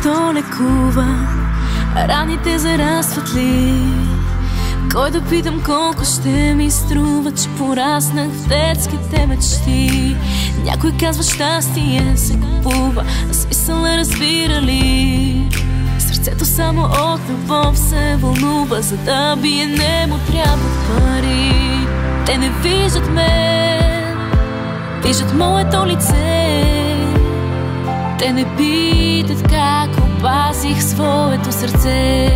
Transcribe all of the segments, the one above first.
времето лекува, раните зарастват ли? Кой да питам колко ще ми струва, че пораснах в детските мечти? Някой казва щастие се купува, а смисъл разбира ли? Сърцето само от любов се вълнува, за да бие не му трябват пари. Те не виждат мен, виждат моето лице. Те не питат как опазих своето сърце.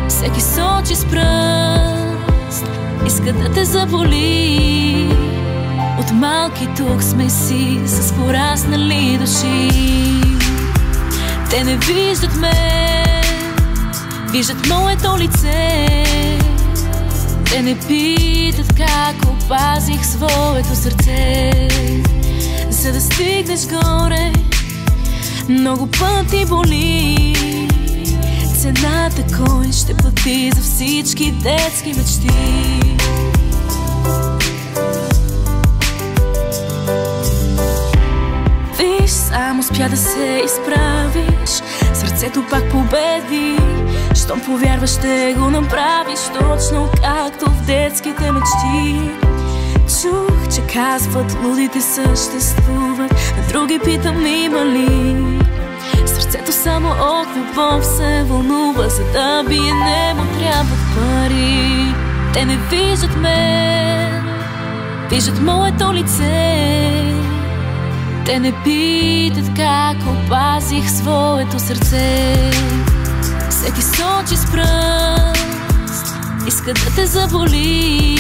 Всеки сочи с пръст, иска да те заболи. От малки тук сме си с пораснали души. Те не виждат мен, виждат моето лице. Те не питат как опазих своето сърце. За да стигнеш горе, много пъти боли. Цената кой ще плати за всички детски мечти? Виж, само успя да се изправиш, сърцето пак победи. Щом повярваш, ще го направиш точно както в детските мечти. Чух, че казват лудите съществуват, а други питам има ли? Сърцето само от любов се вълнува, за да бие не му трябват пари. Те не виждат мен, виждат моето лице. Те не питат как опазих своето сърце. Всеки сочи с пръст, иска да те заболи.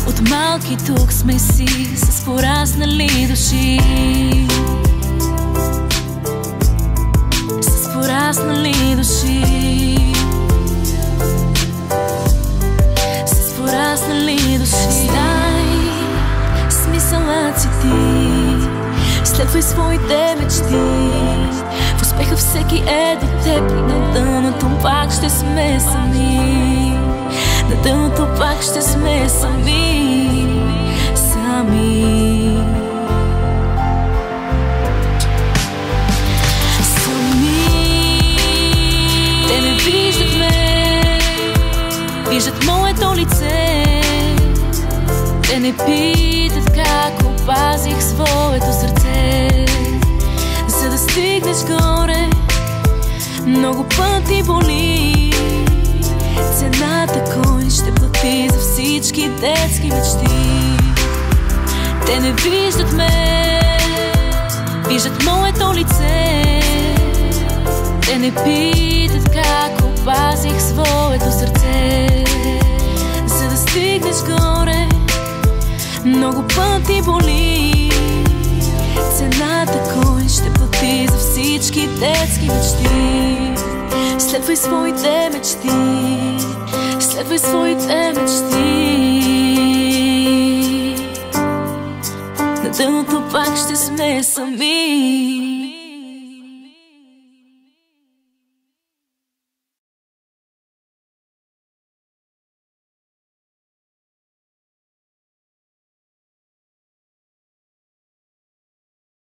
От малки тук сме си с пораснали души. С пораснали души. С пораснали души. Знай, смисълът си ти. Следвай своите мечти. В успеха всеки е до теб. На дъното пак ще сме сами. На дъното пак ще сме сами. Сами. Те не виждат ме, виждат моето лице. Те не питат как опазих своето сърце. За да стигнеш горе, много пъти боли. Цената кой ще плати за всички детски мечти? Те не виждат ме, виждат моето лице. Те не питат как опазих своето сърце. За да стигнеш горе, много пъти боли. Цената кой ще плати за всички детски мечти? Следвай своите мечти. Следвай своите мечти. На дъното пак ще сме сами.